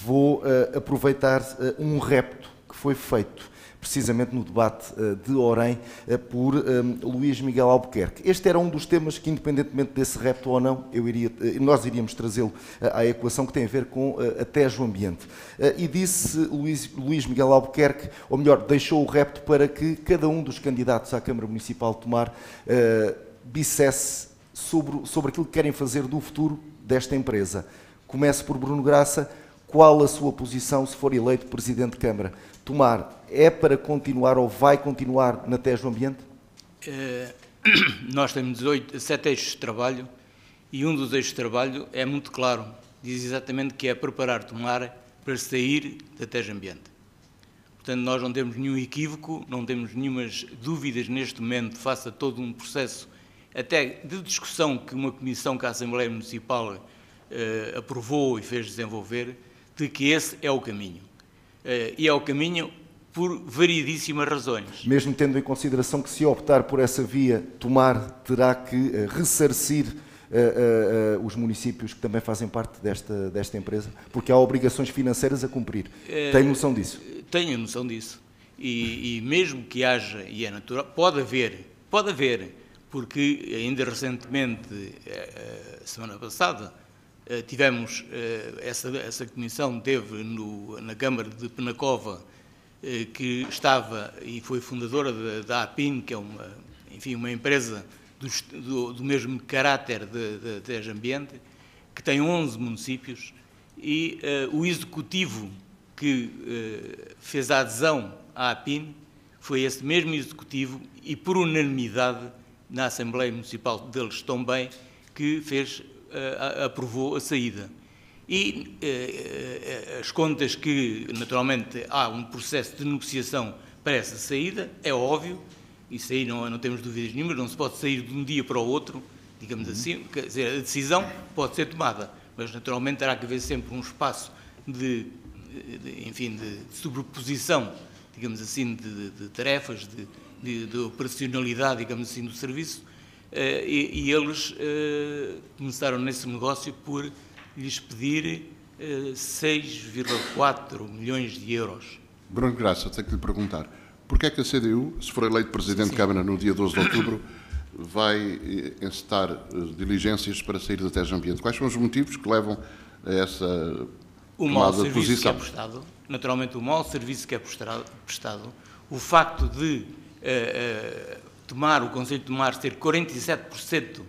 vou aproveitar um repto que foi feito precisamente no debate de Orem por Luís Miguel Albuquerque. Este era um dos temas que, independentemente desse repto ou não, nós iríamos trazê-lo à equação, que tem a ver com a Tejo Ambiente. E disse Luís Miguel Albuquerque, ou melhor, deixou o repto para que cada um dos candidatos à Câmara Municipal de Tomar dissesse sobre aquilo que querem fazer do futuro desta empresa. Comece por Bruno Graça. Qual a sua posição se for eleito Presidente de Câmara? Tomar é para continuar ou vai continuar na Tejo Ambiente? Nós temos 7 eixos de trabalho e um dos eixos de trabalho é muito claro. Diz exatamente que é preparar Tomar para sair da Tejo Ambiente. Portanto, nós não temos nenhum equívoco, não temos nenhumas dúvidas neste momento face a todo um processo até de discussão que uma comissão que a Assembleia Municipal aprovou e fez desenvolver, de que esse é o caminho. E é o caminho por variedíssimas razões. Mesmo tendo em consideração que, se optar por essa via, Tomar terá que ressarcir os municípios que também fazem parte desta empresa, porque há obrigações financeiras a cumprir. Tem noção disso? Tenho noção disso. E mesmo que haja, e é natural, pode haver, porque ainda recentemente, semana passada, tivemos, essa comissão teve na Câmara de Penacova, que estava e foi fundadora da APIN, que é uma empresa do mesmo caráter da Tejo Ambiente, que tem 11 municípios, e o executivo que fez a adesão à APIN foi esse mesmo executivo, e por unanimidade na Assembleia Municipal deles também, que aprovou a saída. E as contas que, naturalmente, há um processo de negociação para essa saída, é óbvio, isso aí não temos dúvidas nenhumas, não se pode sair de um dia para o outro, digamos assim, quer dizer, a decisão pode ser tomada, mas naturalmente terá que haver sempre um espaço de sobreposição, digamos assim, de tarefas, de operacionalidade, digamos assim, do serviço, e eles começaram nesse negócio por lhes pedir 6,4 milhões de euros. Bruno Graça, tenho que lhe perguntar, porquê é que a CDU, se for eleito Presidente de Câmara no dia 12 de outubro, vai encetar diligências para sair da Tejo Ambiente? Quais são os motivos que levam a essa tomada de posição? Naturalmente, o mau serviço que é prestado, o facto de o Conselho de Tomar ter 47%,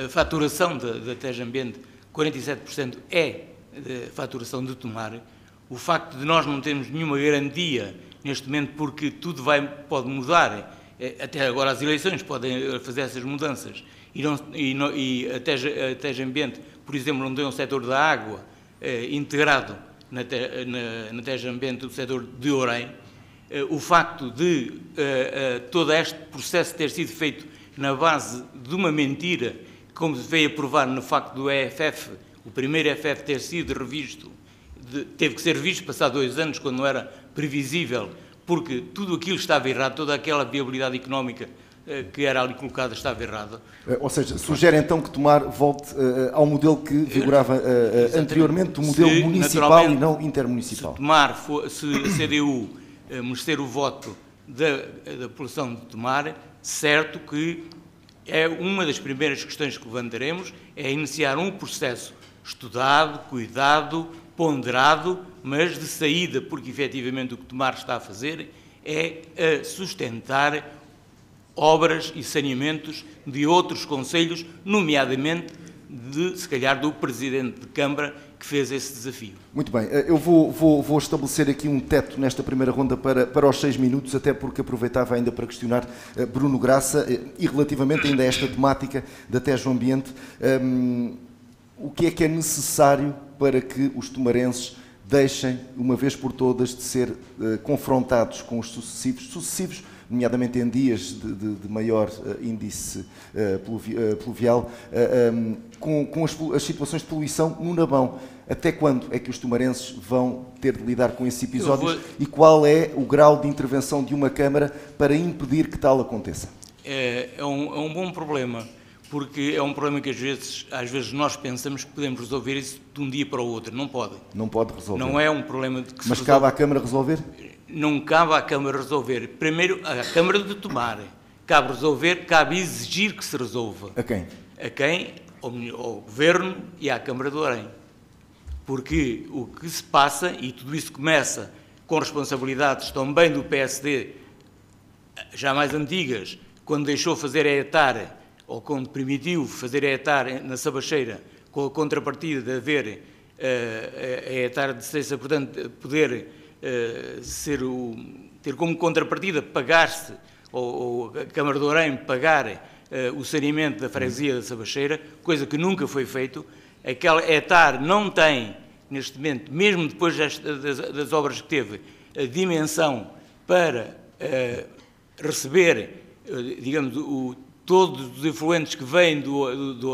a faturação da Tejo Ambiente, 47% é a faturação de Tomar, o facto de nós não termos nenhuma garantia neste momento, porque tudo pode mudar, até agora as eleições podem fazer essas mudanças, e a Tejo Ambiente, por exemplo, não tem um setor da água integrado na Tejo Ambiente, o setor de Orem. O facto de todo este processo ter sido feito na base de uma mentira, como se veio a provar no facto do EFF, o primeiro EFF ter sido revisto, teve que ser revisto passado 2 anos, quando não era previsível, porque tudo aquilo estava errado, toda aquela viabilidade económica que era ali colocada estava errada. Ou seja, sugere então que Tomar volte ao modelo que vigorava anteriormente, o modelo municipal e não intermunicipal. Se Tomar, se a CDU merecer o voto da população de Tomar, certo que é uma das primeiras questões que levantaremos, é iniciar um processo estudado, cuidado, ponderado, mas de saída, porque efetivamente o que Tomar está a fazer é sustentar obras e saneamentos de outros concelhos, nomeadamente, se calhar, do Presidente de Câmara, que fez esse desafio. Muito bem, eu vou estabelecer aqui um teto nesta primeira ronda para os 6 minutos, até porque aproveitava ainda para questionar Bruno Graça, e relativamente ainda a esta temática da Tejo Ambiente, o que é necessário para que os tomarenses deixem, uma vez por todas, de ser confrontados com os sucessivos, nomeadamente em dias de maior índice pluvial, com as situações de poluição no Nabão. Até quando é que os tomarenses vão ter de lidar com esses episódios e qual é o grau de intervenção de uma Câmara para impedir que tal aconteça? É um bom problema, porque é um problema que às vezes nós pensamos que podemos resolver isso de um dia para o outro. Não pode. Não pode resolver. Não é um problema que se Mas resolve. cabe à Câmara resolver? Não cabe à Câmara resolver. Primeiro, à Câmara de tomar. Cabe resolver, cabe exigir que se resolva. A quem? A quem? Ao Governo e à Câmara de Orem. Porque o que se passa, e tudo isso começa com responsabilidades também do PSD, já mais antigas, quando deixou fazer a ETAR, ou quando permitiu fazer a ETAR na Sabacheira, com a contrapartida de haver a ETAR de Ceiça, portanto, poder ter como contrapartida pagar-se, ou a Câmara de Orem pagar o saneamento da freguesia da Sabacheira, coisa que nunca foi feito. Aquela ETAR não tem, neste momento, mesmo depois das obras que teve, a dimensão para receber, digamos, todos os efluentes que vêm do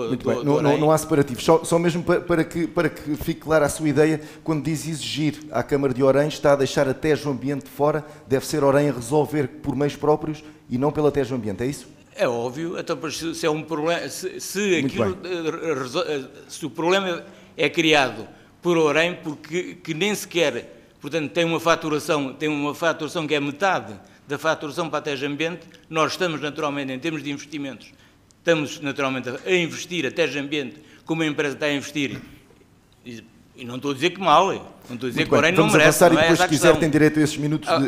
Muito bem. Orem. Não há separativos. Só mesmo para que fique clara a sua ideia, quando diz exigir à Câmara de Orem, está a deixar a Tejo Ambiente de fora, deve ser Orem a resolver por meios próprios e não pela Tejo Ambiente, é isso? É óbvio, então, se é um problema, se o problema é criado por Orem, porque que nem sequer, portanto, tem uma faturação que é metade da faturação para a Tejo Ambiente, nós estamos naturalmente, em termos de investimentos, estamos naturalmente a investir, a Tejo Ambiente, como a empresa está a investir, e não estou a dizer que mal, não estou a dizer que o Orem não merece, avançar, não é e depois, essa se a quiser, questão. tem direito a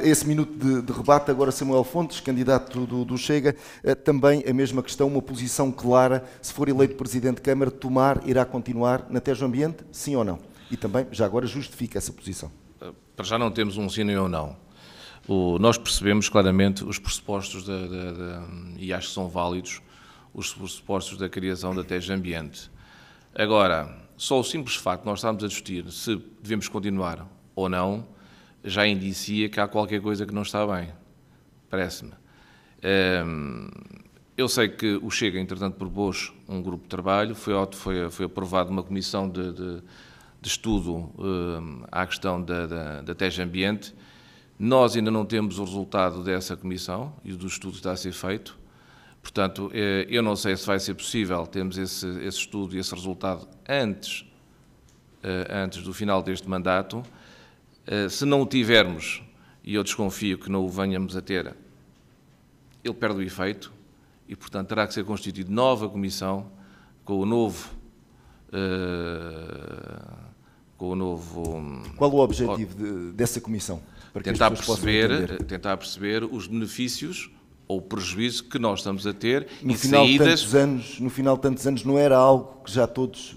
esse minuto de rebate. Agora, Samuel Fontes, candidato do Chega, também a mesma questão, uma posição clara, se for eleito Presidente de Câmara, Tomar irá continuar na Tejo Ambiente, sim ou não? E também, já agora, justifica essa posição. Para já não temos um sim nem um não. Nós percebemos claramente os pressupostos, e acho que são válidos, os pressupostos da criação da Tejo Ambiente. Agora, só o simples facto de nós estarmos a discutir se devemos continuar ou não, já indicia que há qualquer coisa que não está bem, parece-me. Eu sei que o Chega, entretanto, propôs um grupo de trabalho, foi aprovado uma comissão de estudo à questão da Tejo Ambiente. Nós ainda não temos o resultado dessa comissão e do estudo que está a ser feito. Portanto, eu não sei se vai ser possível termos esse estudo e esse resultado antes do final deste mandato. Se não o tivermos, e eu desconfio que não o venhamos a ter, ele perde o efeito e, portanto, terá que ser constituída nova comissão com o novo... Qual o objetivo dessa comissão? Para que tentar perceber os benefícios ou o prejuízo que nós estamos a ter no final de tantos anos não era algo que já todos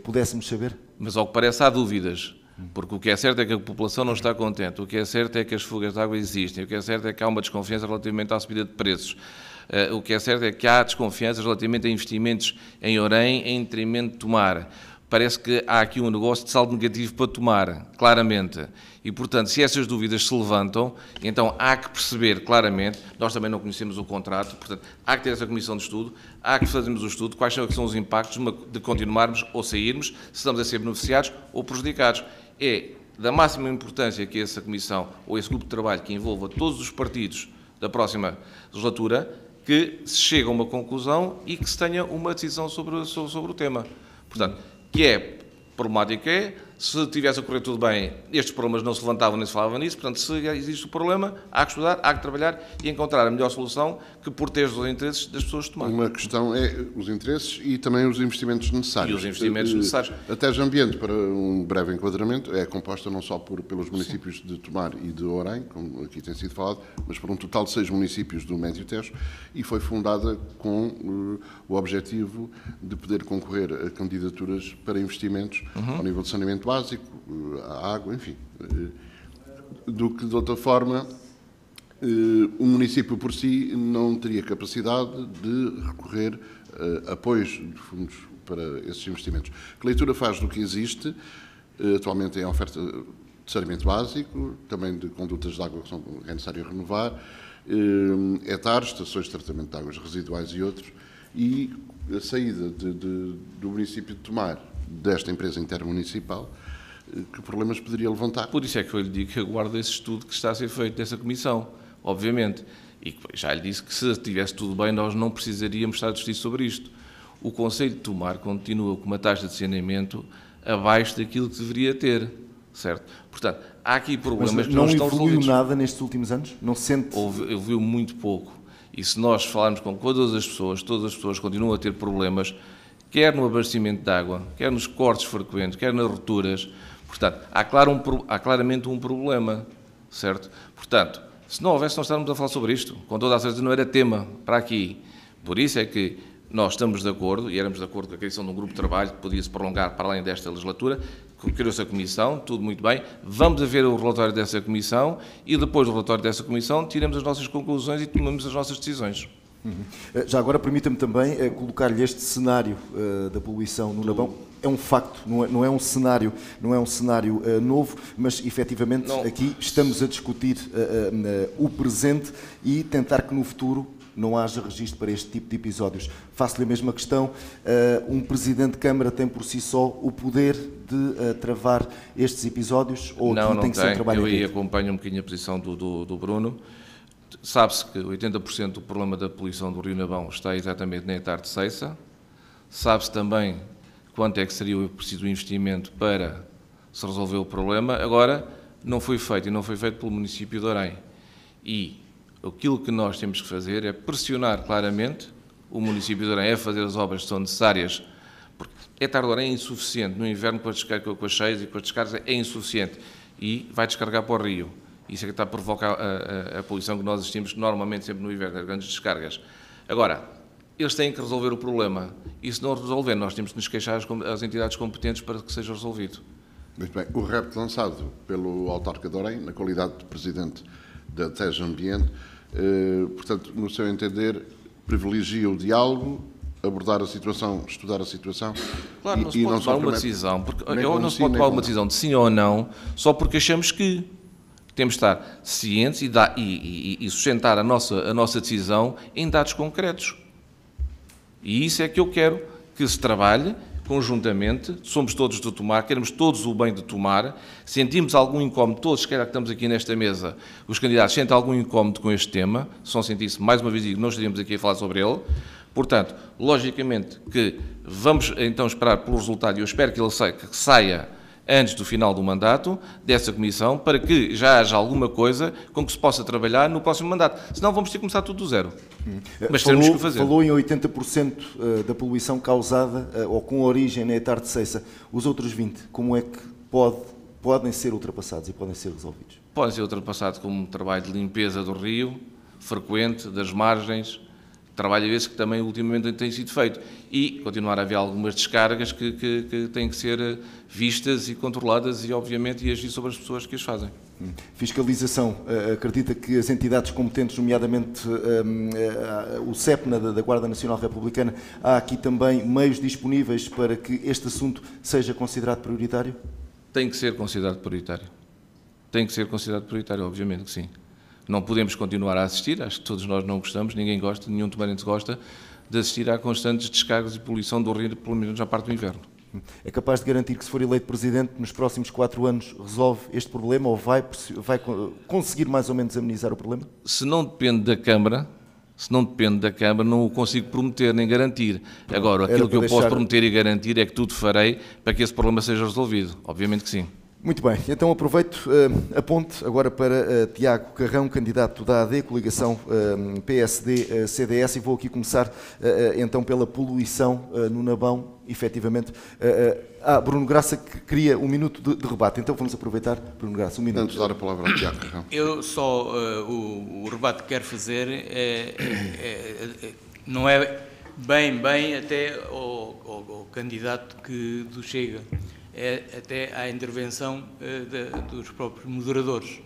pudéssemos saber? Mas ao que parece há dúvidas, porque o que é certo é que a população não está contente, o que é certo é que as fugas de água existem, o que é certo é que há uma desconfiança relativamente à subida de preços, o que é certo é que há desconfianças relativamente a investimentos em Orem em detrimento de Tomar. Parece que há aqui um negócio de saldo negativo para Tomar, claramente. E, portanto, se essas dúvidas se levantam, então há que perceber claramente, nós também não conhecemos o contrato, portanto, há que ter essa comissão de estudo, há que fazermos o estudo, quais são os impactos de continuarmos ou sairmos, se estamos a ser beneficiados ou prejudicados. É da máxima importância que essa comissão ou esse grupo de trabalho que envolva todos os partidos da próxima legislatura, que se chegue a uma conclusão e que se tenha uma decisão sobre o tema. Portanto, que é problemático se tivesse a correr tudo bem, estes problemas não se levantavam nem se falavam nisso, portanto, se existe o problema, há que estudar, há que trabalhar e encontrar a melhor solução que proteja os interesses das pessoas de Tomar. Uma questão é os interesses e também os investimentos necessários. E os investimentos necessários. A Tejo Ambiente, para um breve enquadramento, é composta não só pelos municípios de Tomar e de Orem, como aqui tem sido falado, mas por um total de 6 municípios do Médio Tejo, e foi fundada com o objetivo de poder concorrer a candidaturas para investimentos ao nível de saneamento básico, a água, enfim, do que de outra forma o município por si não teria capacidade de recorrer a apoios de fundos para esses investimentos. Que leitura faz do que existe atualmente em oferta de saneamento básico, também de condutas de água que é necessário renovar, ETAR, estações de tratamento de águas residuais e outros, e a saída do município de Tomar desta empresa intermunicipal, que problemas poderia levantar? Por isso é que eu lhe digo que aguardo esse estudo que está a ser feito dessa comissão, obviamente. E já lhe disse que se estivesse tudo bem, nós não precisaríamos estar a discutir sobre isto. o Concelho de Tomar continua com uma taxa de saneamento abaixo daquilo que deveria ter, certo? Portanto, há aqui problemas que não estão evoluiu resolvidos. nada nestes últimos anos? Não se sente? Evoluiu muito pouco. E se nós falarmos com todas as pessoas continuam a ter problemas, quer no abastecimento de água, quer nos cortes frequentes, quer nas rupturas. Portanto, há claramente um problema, certo? Portanto, se não houvesse, nós estávamos a falar sobre isto. Com toda a certeza não era tema para aqui. Por isso é que nós estamos de acordo, e éramos de acordo com a criação de um grupo de trabalho que podia-se prolongar para além desta legislatura, criou-se a comissão, tudo muito bem, vamos a ver o relatório dessa comissão e depois do relatório dessa comissão tiramos as nossas conclusões e tomamos as nossas decisões. Já agora permita-me também colocar-lhe este cenário da poluição no Nabão. É um facto, não é um cenário novo, mas efetivamente aqui estamos a discutir o presente e tentar que no futuro não haja registro para este tipo de episódios. Faço-lhe a mesma questão, um Presidente de Câmara tem por si só o poder de travar estes episódios ou não tem que ser um trabalho eu em aí acompanho um bocadinho a posição do Bruno. Sabe-se que 80% do problema da poluição do Rio Nabão está exatamente na Etar de Ceiça. Sabe-se também quanto é que seria preciso o investimento para se resolver o problema. Agora, não foi feito, e não foi feito pelo município de Orem. E aquilo que nós temos que fazer é pressionar claramente o município de Orem a fazer as obras que são necessárias, porque Etar de Orem é insuficiente. No inverno, com as cheias e com as descargas, é insuficiente e vai descarregar para o rio. Isso é que está a provocar a poluição que nós assistimos normalmente sempre no inverno, as grandes descargas. Agora, eles têm que resolver o problema. E se não resolver, nós temos que nos queixar às entidades competentes para que seja resolvido. Muito bem. O repto lançado pelo autarca de Orem, na qualidade de presidente da TES Ambiente, portanto, no seu entender, privilegia o diálogo, abordar a situação, estudar a situação. Claro, não se pode tomar uma decisão, porque não se pode tomar uma decisão de sim ou não, só porque achamos que temos de estar cientes e sustentar a nossa decisão em dados concretos. E isso é que eu quero que se trabalhe conjuntamente, somos todos de Tomar, queremos todos o bem de Tomar, sentimos algum incómodo, todos, quer que estamos aqui nesta mesa, os candidatos sentem algum incómodo com este tema, se não sentisse, mais uma vez digo, não estaríamos aqui a falar sobre ele. Portanto, logicamente que vamos então esperar pelo resultado, e eu espero que ele saia antes do final do mandato dessa comissão, para que já haja alguma coisa com que se possa trabalhar no próximo mandato. Senão vamos ter que começar tudo do zero. Mas temos que fazer. Falou em 80% da poluição causada ou com origem na Etar de Ceiça. Os outros 20%, como é que podem ser ultrapassados e podem ser resolvidos? Podem ser ultrapassados como um trabalho de limpeza do rio, frequente, das margens, trabalho esse que também ultimamente tem sido feito. E continuar a haver algumas descargas que têm que ser vistas e controladas e, obviamente, agir sobre as pessoas que as fazem. Fiscalização. Acredita que as entidades competentes, nomeadamente o CEPNA da Guarda Nacional Republicana, há aqui também meios disponíveis para que este assunto seja considerado prioritário? Tem que ser considerado prioritário. Tem que ser considerado prioritário, obviamente que sim. Não podemos continuar a assistir, acho que todos nós não gostamos, ninguém gosta, nenhum tomarense gosta, de assistir a constantes descargas e poluição do rio, pelo menos na parte do inverno. É capaz de garantir que, se for eleito Presidente, nos próximos 4 anos resolve este problema ou vai conseguir mais ou menos amenizar o problema? Se não depende da Câmara, não o consigo prometer nem garantir. Agora, aquilo que eu posso prometer e garantir é que tudo farei para que esse problema seja resolvido. Obviamente que sim. Muito bem, então aproveito a ponte agora para Tiago Carrão, candidato da AD, coligação PSD-CDS, e vou aqui começar então pela poluição no Nabão, efetivamente. Bruno Graça que queria um minuto de rebate, então vamos aproveitar, Bruno Graça, um minuto. Antes de dar a palavra ao Tiago Carrão. Eu só, o rebate que quero fazer não é bem até ao candidato do Chega. É até à intervenção dos próprios moderadores,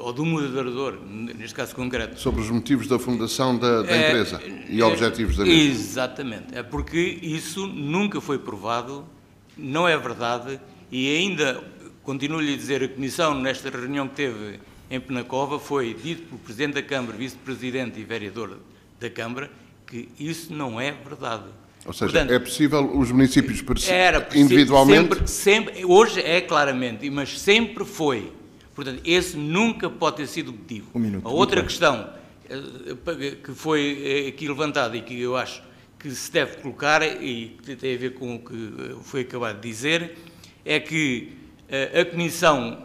ou do moderador, neste caso concreto. Sobre os motivos da fundação da empresa e objetivos da mesma. Exatamente. É porque isso nunca foi provado, não é verdade, e ainda, continuo-lhe a dizer, a Comissão, nesta reunião que teve em Penacova, foi dito pelo Presidente da Câmara, Vice-Presidente e Vereador da Câmara, que isso não é verdade. Ou seja, portanto, é possível os municípios individualmente... Sempre, hoje é claramente, mas sempre foi. Portanto, esse nunca pode ter sido o motivo. Um minuto. A outra questão que foi aqui levantada e que eu acho que se deve colocar, e que tem a ver com o que foi acabado de dizer, é que a Comissão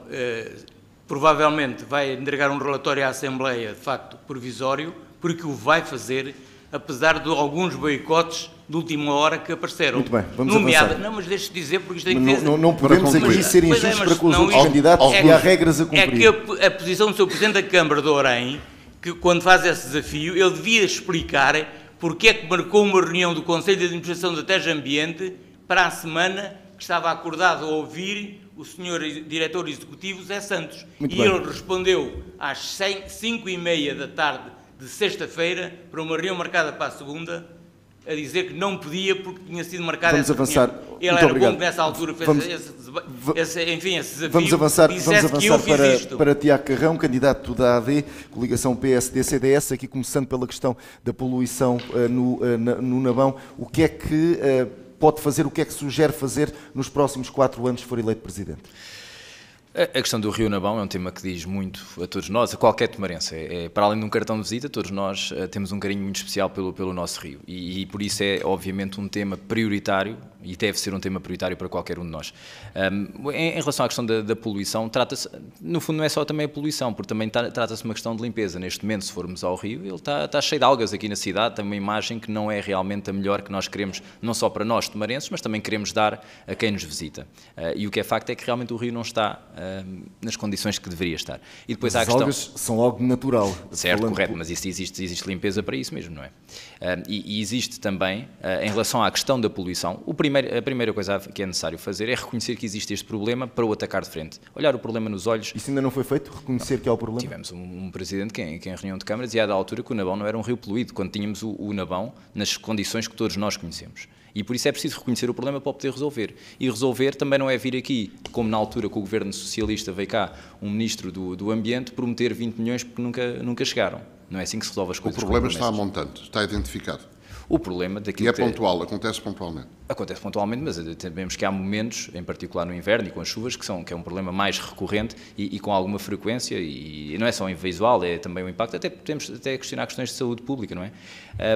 provavelmente vai entregar um relatório à Assembleia, de facto, provisório, porque o vai fazer, apesar de alguns boicotes de última hora que apareceram. Muito bem, vamos avançar. Não, mas deixe-me dizer, porque isto tem que não podemos aqui ser injustos para com os outros candidatos e há regras a cumprir. É que a posição do Sr. Presidente da Câmara de Orém, que quando faz esse desafio, ele devia explicar porque é que marcou uma reunião do Conselho de Administração da TEJ Ambiente para a semana que estava acordado a ouvir o Sr. Diretor Executivo Zé Santos. Muito e bem. ele respondeu às 5h30 da tarde de sexta-feira, para uma reunião marcada para a segunda, a dizer que não podia porque tinha sido marcada Vamos essa avançar. reunião. Ele Muito era obrigado. bom que nessa altura fez esse desafio. Vamos avançar que eu fiz isto. para Tiago Carrão, candidato da AD, coligação PSD-CDS, aqui começando pela questão da poluição no Nabão. O que é que pode fazer, o que é que sugere fazer nos próximos 4 anos se for eleito Presidente? A questão do Rio Nabão é um tema que diz muito a todos nós, a qualquer tomarense. Para além de um cartão de visita, todos nós temos um carinho muito especial pelo nosso rio. E por isso é, obviamente, um tema prioritário e deve ser um tema prioritário para qualquer um de nós. Em relação à questão da poluição, trata-se, no fundo, não é só também a poluição, porque também trata-se de uma questão de limpeza. Neste momento, se formos ao rio, ele está cheio de algas aqui na cidade, tem uma imagem que não é realmente a melhor que nós queremos, não só para nós, tomarenses, mas também queremos dar a quem nos visita. E o que é facto é que realmente o rio não está nas condições que deveria estar. E depois há a questão... As algas são algo natural. Certo, correto, mas existe limpeza para isso mesmo, não é? E existe também, em relação à questão da poluição, a primeira coisa que é necessário fazer é reconhecer que existe este problema para o atacar de frente. Olhar o problema nos olhos. Isso ainda não foi feito? Reconhecer que há o problema? Tivemos um presidente que em reunião de câmaras dizia da altura que o Nabão não era um rio poluído, quando tínhamos o Nabão nas condições que todos nós conhecemos. E por isso é preciso reconhecer o problema para o poder resolver. E resolver também não é vir aqui, como na altura que o governo socialista veio cá, um ministro do Ambiente, prometer 20 milhões porque nunca chegaram. Não é assim que se resolve as coisas. O problema está a montante, está identificado. O problema daquilo E é pontual, acontece pontualmente. Acontece pontualmente, mas sabemos que há momentos, em particular no inverno e com as chuvas, que é um problema mais recorrente e com alguma frequência, e não é só visual, é também o impacto, até podemos questionar questões de saúde pública, não é?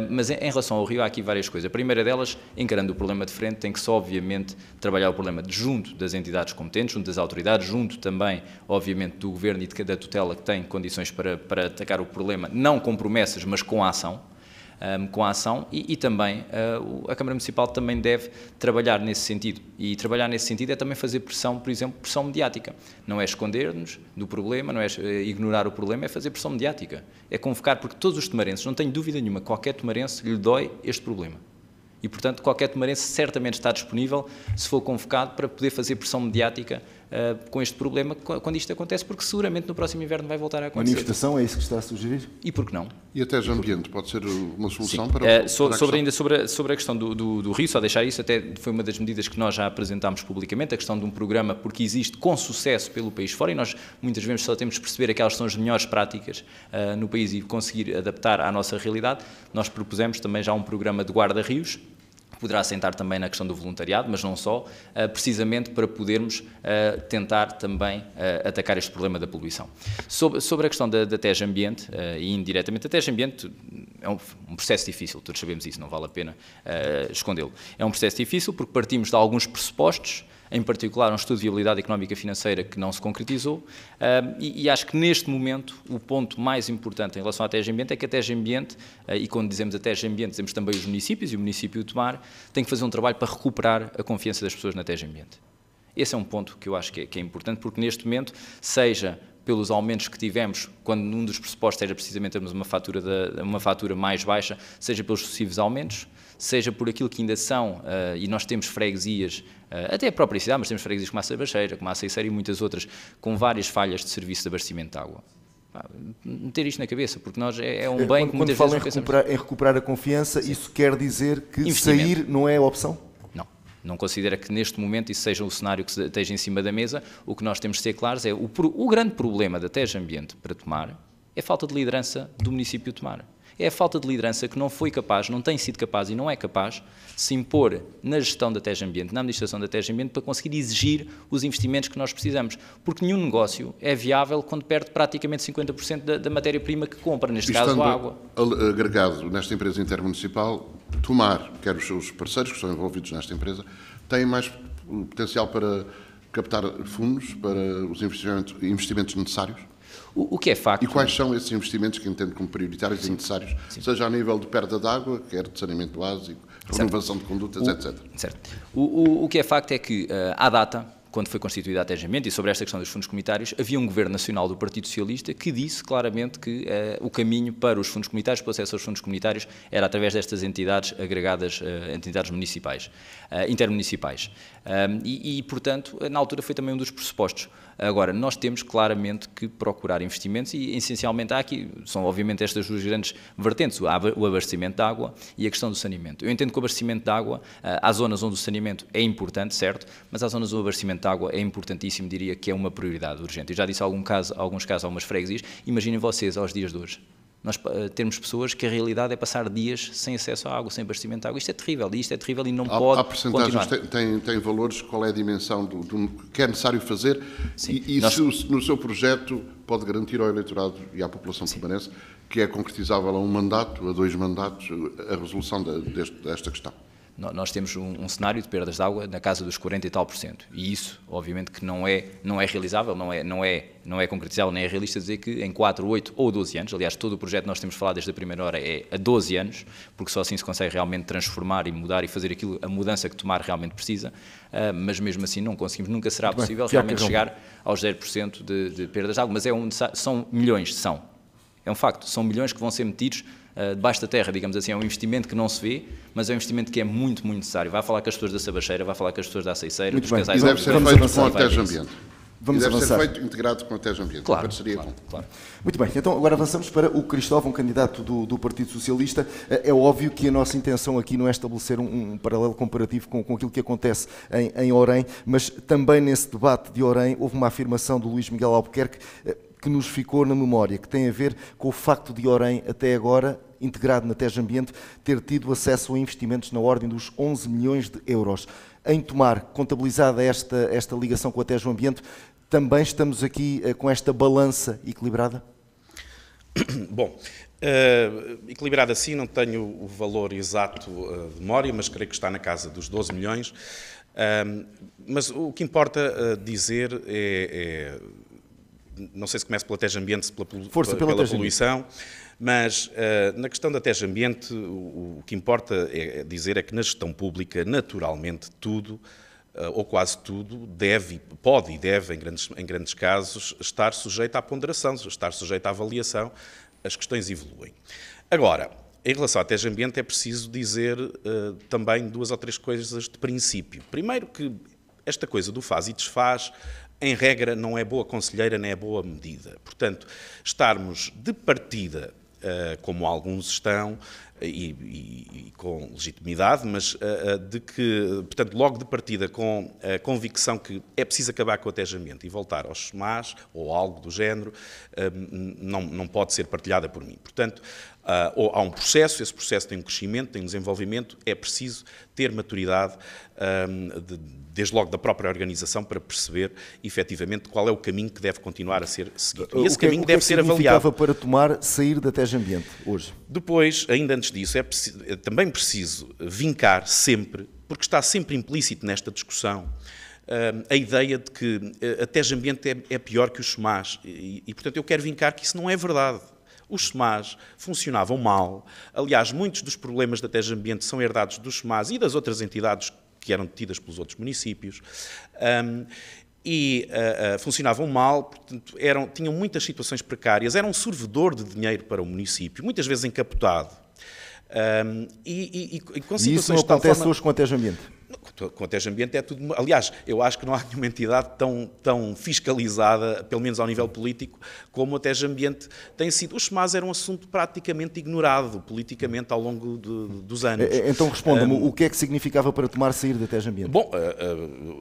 Mas em relação ao rio há aqui várias coisas. A primeira delas, encarando o problema de frente, tem que-se obviamente trabalhar o problema junto das entidades competentes, junto das autoridades, junto também, obviamente, do governo e da tutela que tem condições para atacar o problema, não com promessas, mas com a ação. E também a Câmara Municipal também deve trabalhar nesse sentido. E trabalhar nesse sentido é também fazer pressão, por exemplo, pressão mediática. Não é esconder-nos do problema, não é ignorar o problema, é fazer pressão mediática. É convocar, porque todos os tomarenses, não tenho dúvida nenhuma, qualquer tomarense lhe dói este problema. E, portanto, qualquer tomarense certamente está disponível, se for convocado, para poder fazer pressão mediática com este problema quando isto acontece, porque seguramente no próximo inverno vai voltar a acontecer. Manifestação, é isso que está a sugerir? E por que não? E até o ambiente pode ser uma solução para sobre a questão do rio, só deixar isso, até foi uma das medidas que nós já apresentámos publicamente, a questão de um programa, porque existe com sucesso pelo país fora, e nós muitas vezes só temos de perceber aquelas são as melhores práticas no país e conseguir adaptar à nossa realidade. Nós propusemos também já um programa de guarda-rios, poderá assentar também na questão do voluntariado, mas não só, precisamente para podermos tentar também atacar este problema da poluição. Sobre a questão da TEJ Ambiente, e indiretamente, a TEJ Ambiente é um processo difícil, todos sabemos isso, não vale a pena escondê-lo. É um processo difícil porque partimos de alguns pressupostos, em particular um estudo de viabilidade económica e financeira que não se concretizou, e acho que neste momento o ponto mais importante em relação à TEJ Ambiente é que a TEJ Ambiente, e quando dizemos a TEJ Ambiente dizemos também os municípios, e o município de Tomar tem que fazer um trabalho para recuperar a confiança das pessoas na TEJ Ambiente. Esse é um ponto que eu acho que é importante, porque neste momento, seja pelos aumentos que tivemos, quando num dos pressupostos era precisamente termos uma fatura mais baixa, seja pelos sucessivos aumentos, seja por aquilo que ainda são, e nós temos freguesias, até a própria cidade, mas temos freguesias como a Sabacheira, como a Aceiceira e muitas outras, com várias falhas de serviço de abastecimento de água. Meter isto na cabeça, porque nós é um bem que muitas vezes pensamos. Quando fala em recuperar a confiança, sim, isso quer dizer que sair não é a opção? Não considera que neste momento isso seja o cenário que esteja em cima da mesa. O que nós temos de ser claros é o grande problema da TEJ Ambiente para Tomar é a falta de liderança do município de Tomar. É a falta de liderança que não foi capaz, não tem sido capaz e não é capaz de se impor na gestão da TEJ Ambiente, na administração da TEJ Ambiente, para conseguir exigir os investimentos que nós precisamos. Porque nenhum negócio é viável quando perde praticamente 50% da matéria-prima que compra, neste caso a água. Agregado nesta empresa intermunicipal, Tomar, quer os seus parceiros que estão envolvidos nesta empresa, têm mais potencial para captar fundos para os investimentos necessários? O que é facto... E quais são esses investimentos que entendo como prioritários e necessários, seja a nível de perda de água, quer de saneamento básico, renovação de condutas, etc. Certo. O que é facto é que, à data, quando foi constituída a TEJambiente, e sobre esta questão dos fundos comunitários, havia um governo nacional do Partido Socialista que disse claramente que o caminho para os fundos comunitários, para o acesso aos fundos comunitários, era através destas entidades agregadas, entidades municipais, intermunicipais. Portanto, na altura foi também um dos pressupostos. Agora, nós temos claramente que procurar investimentos e, essencialmente, há aqui, são obviamente estas duas grandes vertentes, o abastecimento de água e a questão do saneamento. Eu entendo que o abastecimento de água, há zonas onde o saneamento é importante, certo, mas há zonas onde o abastecimento de água é importantíssimo, diria que é uma prioridade urgente. Eu já disse alguns casos, algumas freguesias, imaginem vocês, aos dias de hoje, nós temos pessoas que a realidade é passar dias sem acesso à água, sem abastecimento de água. Isto é terrível e não pode há percentagens, tem valores, qual é a dimensão do que é necessário fazer? Sim, e se no seu projeto pode garantir ao eleitorado e à população permanece que é concretizável a um mandato, a 2 mandatos, a resolução desta questão? Nós temos um cenário de perdas de água na casa dos 40 e tal %. E isso, obviamente, que não é realizável, não é concretizável, nem é realista dizer que em 4, 8 ou 12 anos, aliás, todo o projeto que nós temos falado desde a primeira hora é a 12 anos, porque só assim se consegue realmente transformar e mudar e fazer a mudança que Tomar realmente precisa, mas mesmo assim não conseguimos, nunca será possível realmente chegar aos 0% de perdas de água, mas são milhões, é um facto, são milhões que vão ser metidos debaixo da terra, digamos assim, é um investimento que não se vê, mas é um investimento que é muito, muito necessário. Vai falar com as pessoas da Sabacheira, vai falar com as pessoas da Aceiceira, dos casais... E deve ser feito com a TEJambiente. Vamos deve avançar. ser feito integrado com a TEJambiente. Claro. Muito bem, então agora avançamos para o Cristóvão, candidato do Partido Socialista. É óbvio que a nossa intenção aqui não é estabelecer um paralelo comparativo com aquilo que acontece em Orem, mas também nesse debate de Orem houve uma afirmação do Luís Miguel Albuquerque que nos ficou na memória, que tem a ver com o facto de Orem, até agora, integrado na TEJambiente, ter tido acesso a investimentos na ordem dos 11 milhões de euros. Em Tomar, contabilizada esta ligação com a TEJambiente, também estamos aqui com esta balança equilibrada? Bom, equilibrada assim, não tenho o valor exato de memória, mas creio que está na casa dos 12 milhões. Mas o que importa dizer não sei se começa pela TEJambiente, se pela poluição, mas na questão da TEJambiente o que importa dizer é que na gestão pública, naturalmente, tudo, ou quase tudo, pode e deve, em grandes casos, estar sujeito à ponderação, estar sujeito à avaliação, as questões evoluem. Agora, em relação à TEJambiente é preciso dizer também 2 ou 3 coisas de princípio. Primeiro que esta coisa do faz e desfaz, em regra, não é boa conselheira nem é boa medida. Portanto, estarmos de partida, como alguns estão, e com legitimidade, mas portanto, logo de partida com a convicção que é preciso acabar com o TEJambiente e voltar aos SMAs, ou algo do género, não pode ser partilhada por mim. Portanto, há um processo, esse processo tem um crescimento, tem um desenvolvimento, é preciso ter maturidade, desde logo da própria organização, para perceber efetivamente qual é o caminho que deve continuar a ser seguido. E esse caminho deve ser avaliado. O que para Tomar sair da TEJambiente hoje? Depois, ainda antes disso, é também preciso vincar sempre, porque está sempre implícito nesta discussão, a ideia de que a TEJambiente é pior que os SMAs. E, portanto, eu quero vincar que isso não é verdade. Os SMAs funcionavam mal. Aliás, muitos dos problemas da TEJambiente são herdados dos SMAs e das outras entidades que eram detidas pelos outros municípios. Funcionavam mal, portanto, tinham muitas situações precárias, eram um sorvedor de dinheiro para o município, muitas vezes encapotado. Com e isso não acontece hoje com a TEJambiente? Com a TEJambiente é tudo... Aliás, eu acho que não há nenhuma entidade tão fiscalizada, pelo menos ao nível político, como a TEJambiente tem sido. Os SMAs eram um assunto praticamente ignorado politicamente ao longo dos anos. Então responda-me, o que é que significava para Tomar sair da TEJambiente? Bom,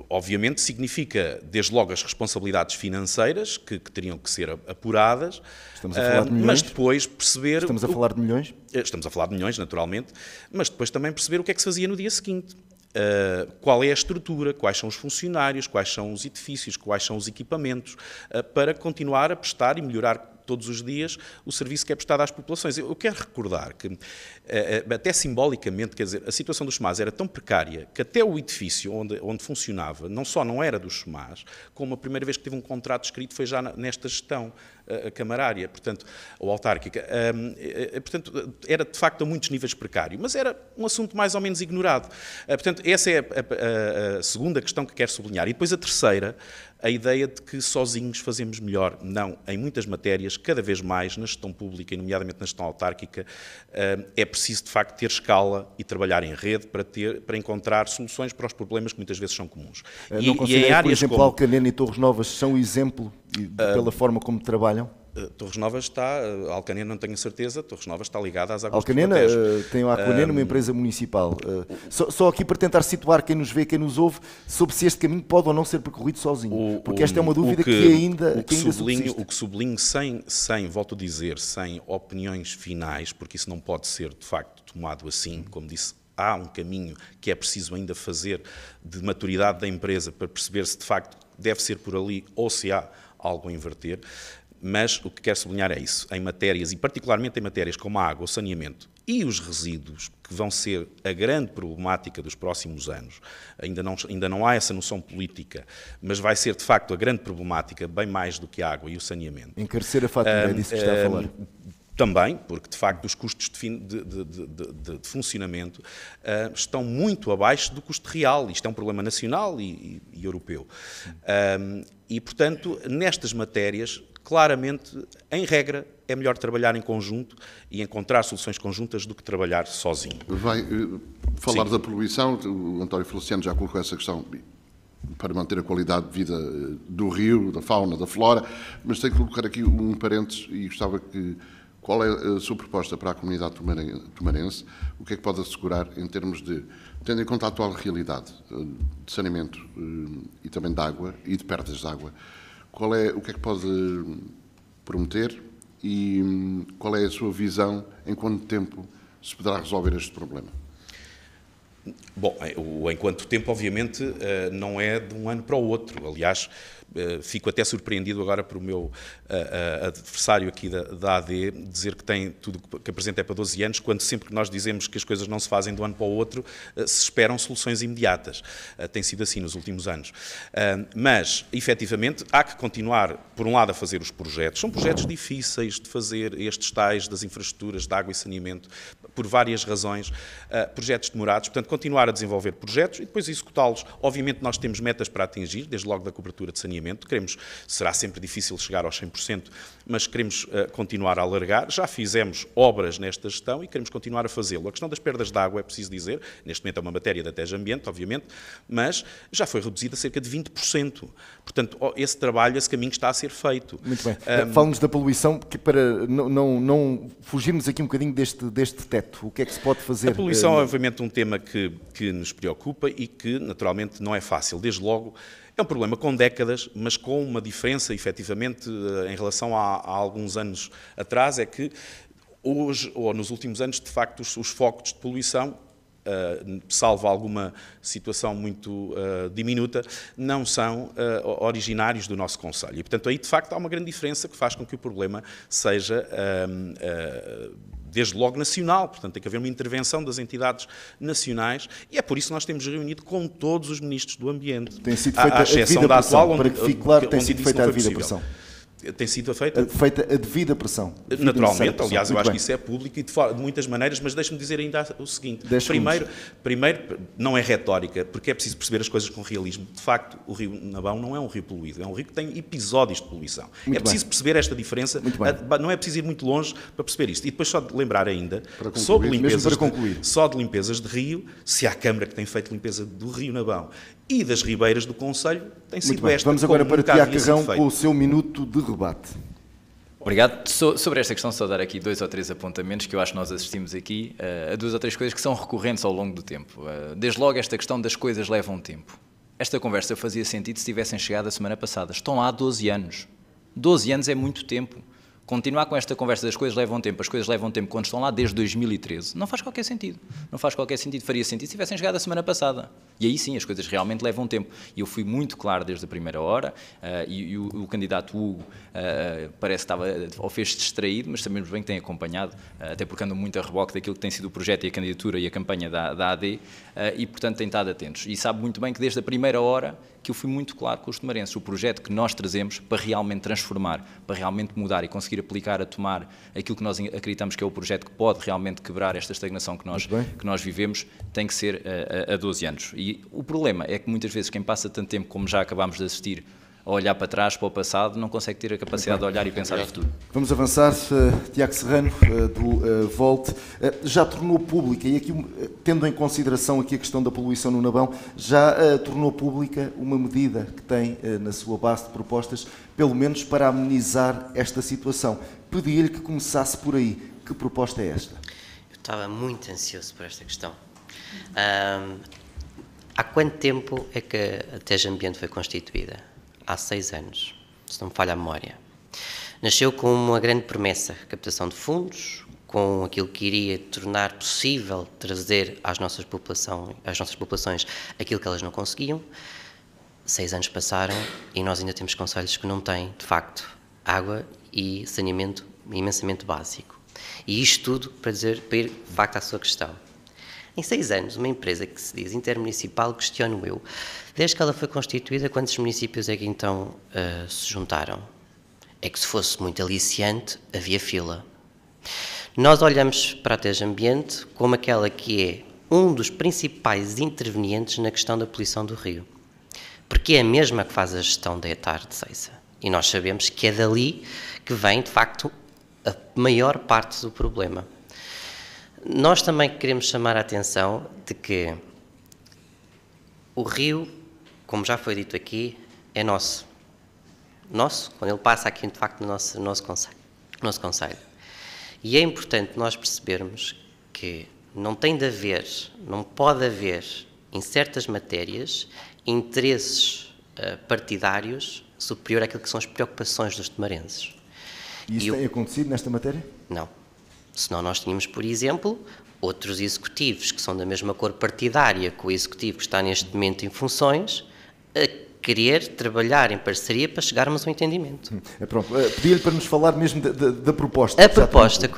obviamente significa, desde logo, as responsabilidades financeiras, que teriam que ser apuradas. Estamos a falar de milhões? Mas depois perceber... Estamos a falar de milhões? Estamos a falar de milhões, naturalmente, mas depois também perceber o que é que se fazia no dia seguinte. Qual é a estrutura, quais são os funcionários, quais são os edifícios, quais são os equipamentos, para continuar a prestar e melhorar todos os dias o serviço que é prestado às populações. Eu quero recordar que, até simbolicamente, quer dizer, a situação dos SEMAS era tão precária que até o edifício onde funcionava, não só não era dos SEMAS, como a primeira vez que teve um contrato escrito foi já nesta gestão camarária, portanto, ou autárquica. Portanto, era de facto a muitos níveis precário, mas era um assunto mais ou menos ignorado. Portanto, essa é a segunda questão que quero sublinhar. E depois a terceira, a ideia de que sozinhos fazemos melhor. Não, em muitas matérias, cada vez mais na gestão pública, e nomeadamente na gestão autárquica, é preciso de facto ter escala e trabalhar em rede para encontrar soluções para os problemas que muitas vezes são comuns. Não considera, por exemplo, Alcanena e Torres Novas são exemplo pela forma como trabalham? Torres Novas está, Alcanena não tenho certeza, Torres Novas está ligada às águas Alcanena, do Tejo. Tem a Alcanena, uma empresa municipal. Só aqui para tentar situar quem nos vê, quem nos ouve, sobre se este caminho pode ou não ser percorrido sozinho. Porque esta é uma dúvida que ainda subsiste. O que sublinho sem, volto a dizer, sem opiniões finais, porque isso não pode ser de facto tomado assim, como disse, há um caminho que é preciso ainda fazer de maturidade da empresa para perceber se de facto deve ser por ali ou se há algo a inverter. Mas o que quero sublinhar é isso, em matérias, e particularmente em matérias como a água, o saneamento e os resíduos, que vão ser a grande problemática dos próximos anos, ainda não há essa noção política, mas vai ser de facto a grande problemática, bem mais do que a água e o saneamento. Encarecer a fatura, é disso que está a falar. Também, porque de facto os custos de funcionamento estão muito abaixo do custo real. Isto é um problema nacional e europeu. E, portanto, nestas matérias, claramente, em regra, é melhor trabalhar em conjunto e encontrar soluções conjuntas do que trabalhar sozinho. Vai falar da poluição, o António Feliciano já colocou essa questão para manter a qualidade de vida do rio, da fauna, da flora, mas tenho que colocar aqui um parênteses e gostava que... Qual é a sua proposta para a comunidade tumarense? O que é que pode assegurar em termos de, tendo em conta a atual realidade de saneamento e também de água e de perdas de água, o que é que pode prometer e qual é a sua visão em quanto tempo se poderá resolver este problema? Bom, o enquanto tempo, obviamente, não é de um ano para o outro. Aliás, fico até surpreendido agora por o meu adversário aqui da AD dizer que tem tudo que apresenta é para 12 anos, quando sempre que nós dizemos que as coisas não se fazem de um ano para o outro, se esperam soluções imediatas. Tem sido assim nos últimos anos. Mas, efetivamente, há que continuar, por um lado, a fazer os projetos. São projetos difíceis de fazer, estes tais das infraestruturas de água e saneamento, por várias razões, projetos demorados. Portanto, continuar a desenvolver projetos e depois executá-los. Obviamente, nós temos metas para atingir, desde logo da cobertura de saneamento. Será sempre difícil chegar aos 100%, mas queremos continuar a alargar. Já fizemos obras nesta gestão e queremos continuar a fazê-lo. A questão das perdas de água, é preciso dizer, neste momento é uma matéria da TEJ Ambiente, obviamente, mas já foi reduzida a cerca de 20%. Portanto, esse trabalho, esse caminho está a ser feito. Muito bem. Fala-nos da poluição, que para não fugirmos aqui um bocadinho deste teto, o que é que se pode fazer? A poluição é, obviamente, um tema que nos preocupa e que, naturalmente, não é fácil. Desde logo, é um problema com décadas, mas com uma diferença, efetivamente, em relação a alguns anos atrás, é que hoje, ou nos últimos anos, de facto, os focos de poluição, salvo alguma situação muito diminuta, não são originários do nosso concelho. E, portanto, aí, de facto, há uma grande diferença que faz com que o problema seja... desde logo nacional, portanto tem que haver uma intervenção das entidades nacionais e é por isso que nós temos reunido com todos os ministros do Ambiente. Tem sido feita a devida pressão, para que fique claro, tem sido feita a devida pressão. Tem sido feita? Feita a devida pressão. Naturalmente, aliás, eu acho que isso é público e de muitas maneiras, mas deixe-me dizer ainda o seguinte. Primeiro, não é retórica, porque é preciso perceber as coisas com realismo. De facto, o Rio Nabão não é um rio poluído, é um rio que tem episódios de poluição. É preciso perceber esta diferença, não é preciso ir muito longe para perceber isto. E depois só de lembrar ainda, só de limpezas de rio, se há a Câmara que tem feito limpeza do Rio Nabão e das ribeiras do concelho, tem sido esta. Vamos agora para Tiago Carrão com o seu minuto de rebate. Obrigado. Sobre esta questão, só dar aqui 2 ou 3 apontamentos que eu acho que nós assistimos aqui a 2 ou 3 coisas que são recorrentes ao longo do tempo. Desde logo esta questão das coisas levam tempo. Esta conversa fazia sentido se tivessem chegado a semana passada. Estão lá há 12 anos. 12 anos é muito tempo. Continuar com esta conversa das coisas levam tempo, as coisas levam tempo quando estão lá desde 2013, não faz qualquer sentido. Não faz qualquer sentido, faria sentido se tivessem chegado a semana passada. E aí sim, as coisas realmente levam tempo. E eu fui muito claro desde a primeira hora, e o candidato Hugo parece que estava, ou fez-se distraído, mas sabemos bem que tem acompanhado, até porque andam muito a reboque daquilo que tem sido o projeto e a candidatura e a campanha da AD, e portanto tem estado atentos. E sabe muito bem que desde a primeira hora que eu fui muito claro com os tomarenses, o projeto que nós trazemos para realmente transformar, para realmente mudar e conseguir aplicar a tomar aquilo que nós acreditamos que é o projeto que pode realmente quebrar esta estagnação que nós vivemos, tem que ser a 12 anos. E o problema é que muitas vezes quem passa tanto tempo como já acabámos de assistir a olhar para trás, para o passado, não consegue ter a capacidade de olhar e pensar no futuro. Vamos avançar. Tiago Serrano, do Volt, já tornou pública, e aqui, tendo em consideração aqui a questão da poluição no Nabão, já tornou pública uma medida que tem na sua base de propostas, pelo menos para amenizar esta situação. Pedi-lhe que começasse por aí. Que proposta é esta? Eu estava muito ansioso por esta questão. Há quanto tempo é que a TEJ Ambiente foi constituída? Há 6 anos, se não me falha a memória. Nasceu com uma grande promessa, captação de fundos, com aquilo que iria tornar possível trazer às nossas populações aquilo que elas não conseguiam. 6 anos passaram e nós ainda temos concelhos que não têm, de facto, água e saneamento imensamente básico. E isto tudo para ir, de facto, à sua questão. Em 6 anos, uma empresa que se diz intermunicipal, questiono eu, desde que ela foi constituída, quantos municípios é que então se juntaram? É que se fosse muito aliciante, havia fila. Nós olhamos para a TEJ Ambiente como aquela que é um dos principais intervenientes na questão da poluição do rio, porque é a mesma que faz a gestão da ETAR de Ceiça. E nós sabemos que é dali que vem, de facto, a maior parte do problema. Nós também queremos chamar a atenção de que o rio, como já foi dito aqui, é nosso. Nosso, quando ele passa aqui, de facto, no nosso concelho. E é importante nós percebermos que não tem de haver, não pode haver, em certas matérias, interesses partidários superior àquilo que são as preocupações dos tomarenses. E isso tem acontecido nesta matéria? Não. Senão nós tínhamos, por exemplo, outros executivos que são da mesma cor partidária que o executivo que está neste momento em funções, a querer trabalhar em parceria para chegarmos a um entendimento. Pronto, pedi-lhe para nos falar mesmo da proposta. A proposta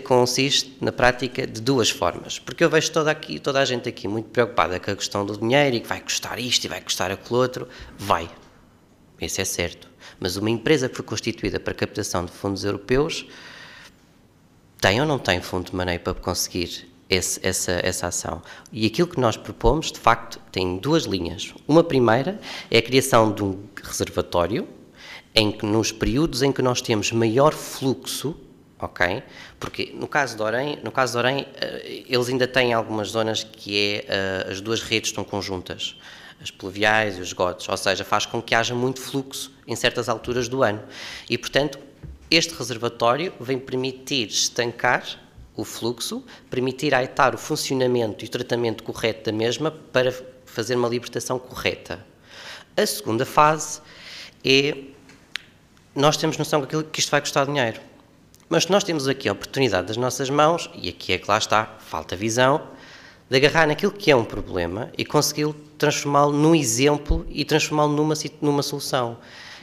consiste, na prática, de 2 formas. Porque eu vejo toda a gente aqui muito preocupada com a questão do dinheiro e que vai custar isto e vai custar aquilo outro. Vai. Isso é certo. Mas uma empresa que foi constituída para captação de fundos europeus tem ou não tem fundo de maneio para conseguir essa ação? E aquilo que nós propomos, de facto, tem 2 linhas. Uma primeira é a criação de um reservatório, em que nos períodos em que nós temos maior fluxo, ok? Porque no caso de Orém, eles ainda têm algumas zonas que as 2 redes estão conjuntas, as pluviais e os esgotos, ou seja, faz com que haja muito fluxo em certas alturas do ano. E, portanto, este reservatório vem permitir estancar o fluxo, permitir à ETAR o funcionamento e o tratamento correto da mesma para fazer uma libertação correta. A segunda fase é, nós temos noção que isto vai custar dinheiro, mas nós temos aqui a oportunidade das nossas mãos, e aqui é que lá está, falta visão, de agarrar naquilo que é um problema e conseguir transformá-lo num exemplo e transformá-lo numa solução.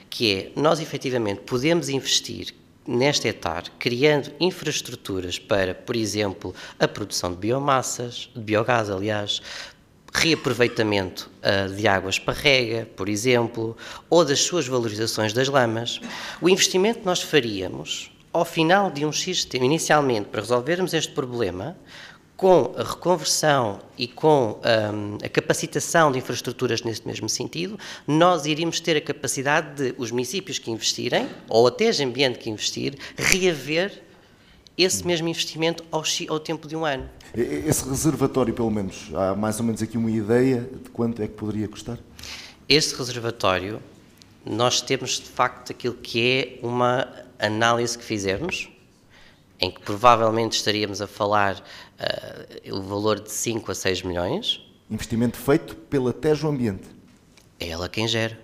Que é, nós efetivamente podemos investir nesta ETAR, criando infraestruturas para, por exemplo, a produção de biomassas, de biogás, aliás, reaproveitamento de águas para rega, por exemplo, ou das suas valorizações das lamas. O investimento que nós faríamos, ao final de um X tempo, inicialmente, para resolvermos este problema, com a reconversão e com a capacitação de infraestruturas neste mesmo sentido, nós iríamos ter a capacidade de os municípios que investirem, ou até a ambiente que investir, reaver esse mesmo investimento ao tempo de um ano. Esse reservatório, pelo menos, há mais ou menos aqui uma ideia de quanto é que poderia custar? Este reservatório, nós temos de facto aquilo que é uma análise que fizemos, em que provavelmente estaríamos a falar o valor de 5 a 6 milhões. Investimento feito pela TEJ Ambiente. É ela quem gera.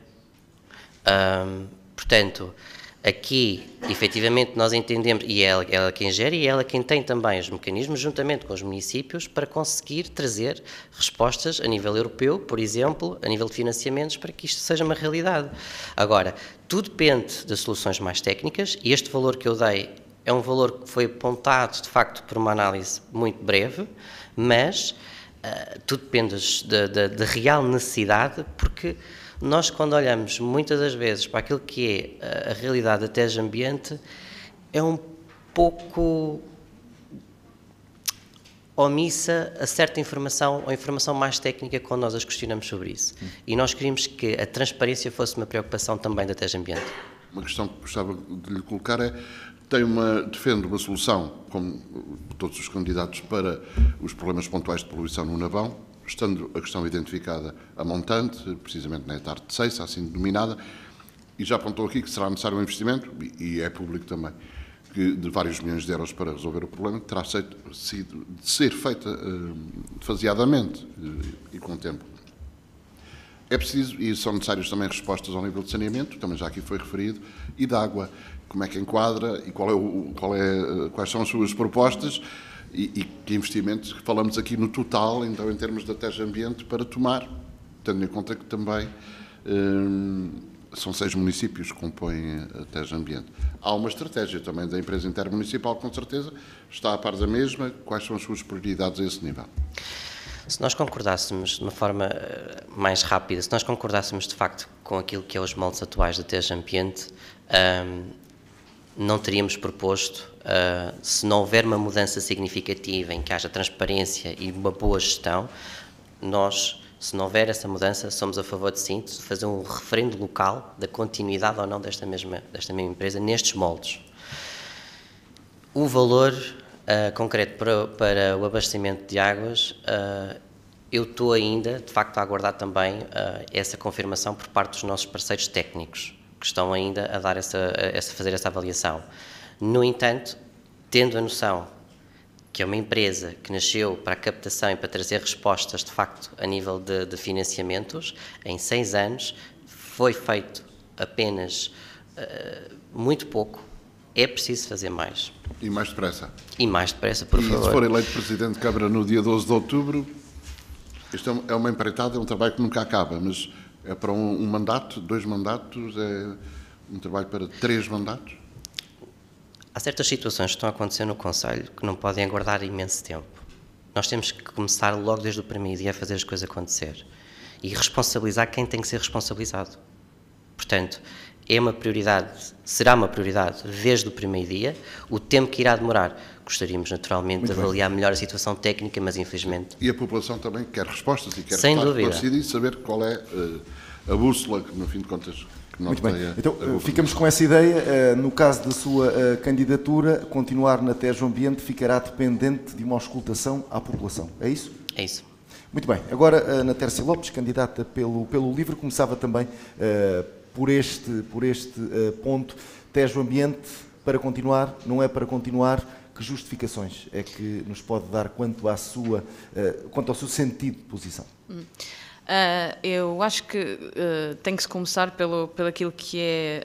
Portanto, Aqui, efetivamente, nós entendemos, e é ela quem gera e é ela quem tem também os mecanismos, juntamente com os municípios, para conseguir trazer respostas a nível europeu, por exemplo, a nível de financiamentos, para que isto seja uma realidade. Agora, tudo depende das soluções mais técnicas, e este valor que eu dei é um valor que foi apontado, de facto, por uma análise muito breve, mas tudo depende da real necessidade, porque nós, quando olhamos muitas das vezes para aquilo que é a realidade da TEJ Ambiente, é um pouco omissa a certa informação, ou informação mais técnica, quando nós as questionamos sobre isso. E nós queríamos que a transparência fosse uma preocupação também da TEJ Ambiente. Uma questão que gostava de lhe colocar é: defende uma solução, como todos os candidatos, para os problemas pontuais de poluição no Navão, estando a questão identificada a montante, precisamente na hectare de Ceiça, assim denominada, e já apontou aqui que será necessário um investimento, e é público também, de vários milhões de euros para resolver o problema, que terá sido de ser feita faseadamente e com o tempo. É preciso, e são necessárias também respostas ao nível de saneamento, também já aqui foi referido, e de água. Como é que enquadra e quais são as suas propostas e que investimentos falamos aqui no total, então, em termos da TEJ Ambiente, para tomar, tendo em conta que também são 6 municípios que compõem a TEJ Ambiente. Há uma estratégia também da empresa intermunicipal, com certeza, está a par da mesma. Quais são as suas prioridades a esse nível? Se nós concordássemos de uma forma mais rápida, se nós concordássemos de facto com aquilo que é os moldes atuais da TEJ Ambiente, não teríamos proposto, se não houver uma mudança significativa em que haja transparência e uma boa gestão, nós, se não houver essa mudança, somos a favor de sim, de fazer um referendo local da continuidade ou não desta mesma empresa nestes moldes. O valor concreto para o abastecimento de águas, eu estou ainda, de facto, a aguardar também essa confirmação por parte dos nossos parceiros técnicos, que estão ainda a dar fazer essa avaliação. No entanto, tendo a noção que é uma empresa que nasceu para a captação e para trazer respostas, de facto, a nível de financiamentos, em 6 anos foi feito apenas muito pouco. É preciso fazer mais. E mais depressa. E mais depressa, por favor. E se for eleito Presidente de Câmara no dia 12 de outubro, isto é uma empreitada, é um trabalho que nunca acaba, mas é para um mandato, 2 mandatos, é um trabalho para 3 mandatos? Há certas situações que estão a acontecer no Conselho que não podem aguardar imenso tempo. Nós temos que começar logo desde o primeiro dia a fazer as coisas acontecer e responsabilizar quem tem que ser responsabilizado. Portanto, é uma prioridade, será uma prioridade desde o primeiro dia. O tempo que irá demorar, gostaríamos naturalmente de avaliar melhor a situação técnica, mas infelizmente... E a população também quer respostas e quer sem dúvida decidir saber qual é a bússola que, no fim de contas, que muito bem. Então, ficamos com essa ideia. No caso da sua candidatura, continuar na TEJ Ambiente ficará dependente de uma auscultação à população. É isso? É isso. Muito bem. Agora, Ana Tércia Lopes, candidata pelo LIVRE, começava também por este ponto. TEJ Ambiente, para continuar, não é para continuar? Que justificações é que nos pode dar quanto ao seu sentido de posição? Eu acho que tem que se começar pelo aquilo que é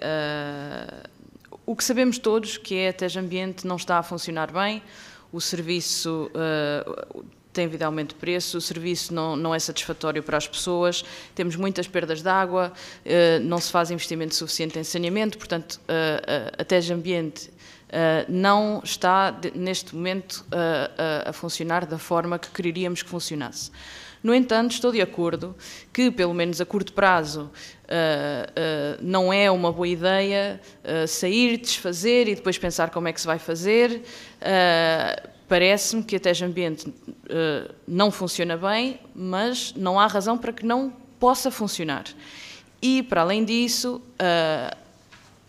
o que sabemos todos, que é a TEJ Ambiente não está a funcionar bem, o serviço tem havido aumento de preço, o serviço não é satisfatório para as pessoas, temos muitas perdas de água, não se faz investimento suficiente em saneamento, portanto a TEJ Ambiente não está neste momento a funcionar da forma que quereríamos que funcionasse. No entanto, estou de acordo que, pelo menos a curto prazo, não é uma boa ideia sair, desfazer e depois pensar como é que se vai fazer. Parece-me que a TEJ Ambiente não funciona bem, mas não há razão para que não possa funcionar. E, para além disso,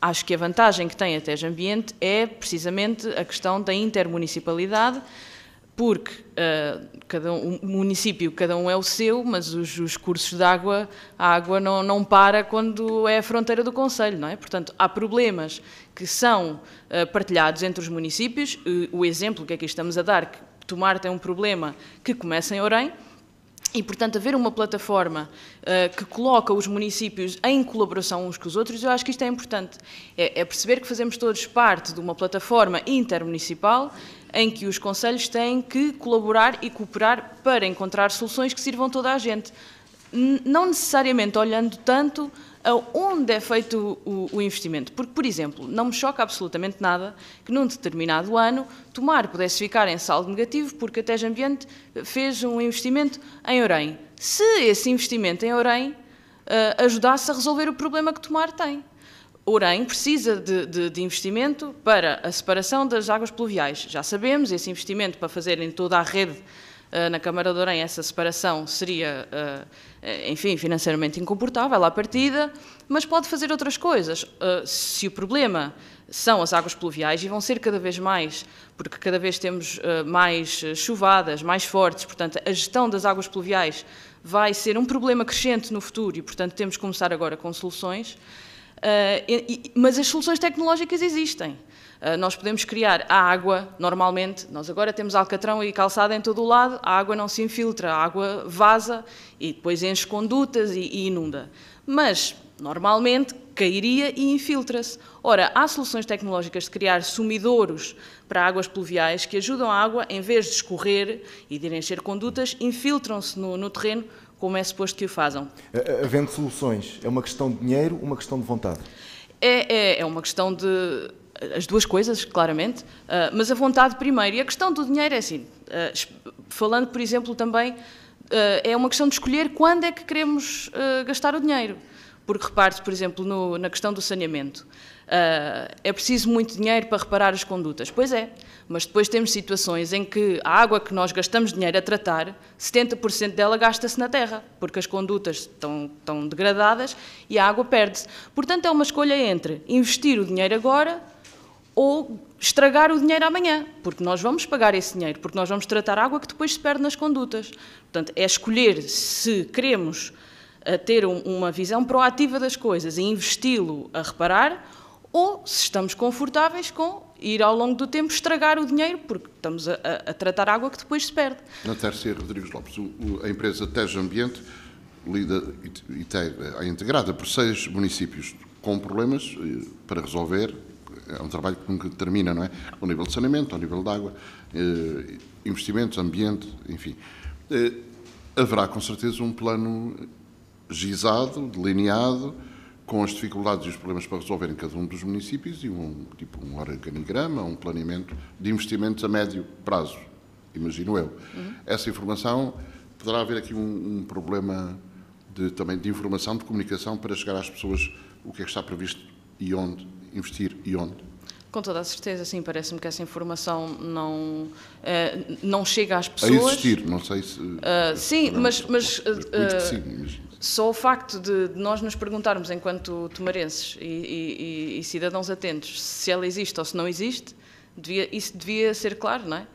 acho que a vantagem que tem a TEJ Ambiente é precisamente a questão da intermunicipalidade, porque o município, cada um é o seu, mas os cursos de água, a água não para quando é a fronteira do concelho, não é? Portanto, há problemas que são partilhados entre os municípios. O exemplo que aqui estamos a dar, que Tomar tem um problema que começa em Orém, E, portanto, haver uma plataforma que coloca os municípios em colaboração uns com os outros, eu acho que isto é importante. É perceber que fazemos todos parte de uma plataforma intermunicipal em que os concelhos têm que colaborar e cooperar para encontrar soluções que sirvam toda a gente. Não necessariamente olhando tanto a onde é feito o investimento. Porque, por exemplo, não me choca absolutamente nada que num determinado ano Tomar pudesse ficar em saldo negativo porque a TEJ Ambiente fez um investimento em Orém. Se esse investimento em Orém ajudasse a resolver o problema que Tomar tem. Orém precisa de investimento para a separação das águas pluviais. Já sabemos, esse investimento para fazer em toda a rede na Câmara de Orém, essa separação seria, enfim, financeiramente incomportável à partida, mas pode fazer outras coisas. Se o problema são as águas pluviais, e vão ser cada vez mais, porque cada vez temos mais chuvadas, mais fortes, portanto, a gestão das águas pluviais vai ser um problema crescente no futuro e, portanto, temos que começar agora com soluções. Mas as soluções tecnológicas existem. Nós podemos criar a água, normalmente, nós agora temos alcatrão e calçada em todo o lado, a água não se infiltra, a água vaza e depois enche condutas e inunda. Mas, normalmente, cairia e infiltra-se. Ora, há soluções tecnológicas de criar sumidouros para águas pluviais que ajudam a água, em vez de escorrer e de ir encher condutas, infiltram-se no terreno, como é suposto que o façam. Havendo soluções, é uma questão de dinheiro, uma questão de vontade? É uma questão de... as duas coisas, claramente, mas a vontade primeiro. E a questão do dinheiro é assim, falando, por exemplo, também, é uma questão de escolher quando é que queremos gastar o dinheiro. Porque, repare-se, por exemplo, na questão do saneamento. É preciso muito dinheiro para reparar as condutas. Pois é, mas depois temos situações em que a água que nós gastamos dinheiro a tratar, 70% dela gasta-se na terra, porque as condutas estão degradadas e a água perde-se. Portanto, é uma escolha entre investir o dinheiro agora ou estragar o dinheiro amanhã, porque nós vamos pagar esse dinheiro, porque nós vamos tratar água que depois se perde nas condutas. Portanto, é escolher se queremos ter uma visão proativa das coisas e investi-lo a reparar, ou se estamos confortáveis com ir ao longo do tempo estragar o dinheiro, porque estamos a tratar água que depois se perde. Na terceira, Rodrigues Lopes, a empresa TEJ Ambiente lida é integrada por 6 municípios com problemas para resolver. É um trabalho que nunca termina, não é? Ao nível de saneamento, ao nível de água, investimentos, ambiente, enfim. Haverá, com certeza, um plano gizado, delineado, com as dificuldades e os problemas para resolver em cada um dos municípios e um organigrama, um planeamento de investimentos a médio prazo, imagino eu. Essa informação, poderá haver aqui um problema também de informação, de comunicação, para chegar às pessoas o que é que está previsto e onde investir e onde? Com toda a certeza, sim, parece-me que essa informação não chega às pessoas. A existir, não sei se... sim, mas sim, só o facto de nós nos perguntarmos, enquanto tomarenses e cidadãos atentos, se ela existe ou se não existe, isso devia ser claro, não é?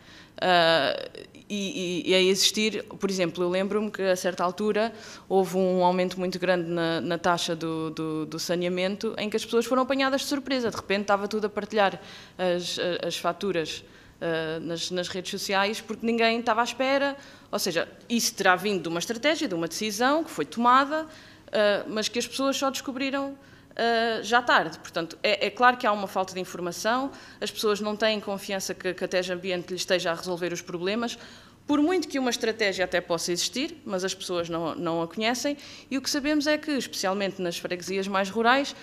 E a existir, por exemplo, eu lembro-me que a certa altura houve um aumento muito grande na taxa do saneamento, em que as pessoas foram apanhadas de surpresa. De repente estava tudo a partilhar as faturas nas redes sociais, porque ninguém estava à espera. Ou seja, isso terá vindo de uma estratégia, de uma decisão que foi tomada, mas que as pessoas só descobriram já tarde. Portanto, é claro que há uma falta de informação, as pessoas não têm confiança que a TEJ Ambiente lhes esteja a resolver os problemas, por muito que uma estratégia até possa existir, mas as pessoas não a conhecem, e o que sabemos é que, especialmente nas freguesias mais rurais,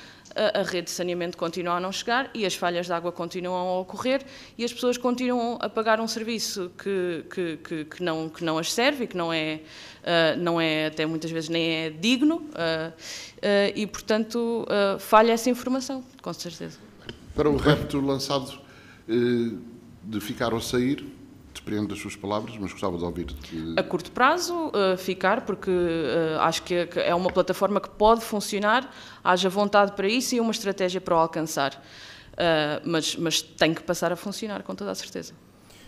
a rede de saneamento continua a não chegar e as falhas de água continuam a ocorrer e as pessoas continuam a pagar um serviço que não as serve e que não é até muitas vezes nem é digno e, portanto, falha essa informação, com certeza. Para o repto lançado de ficar ou sair, depende das suas palavras, mas gostava de ouvir. A curto prazo, ficar, porque acho que é uma plataforma que pode funcionar, haja vontade para isso e uma estratégia para o alcançar. Mas tem que passar a funcionar, com toda a certeza.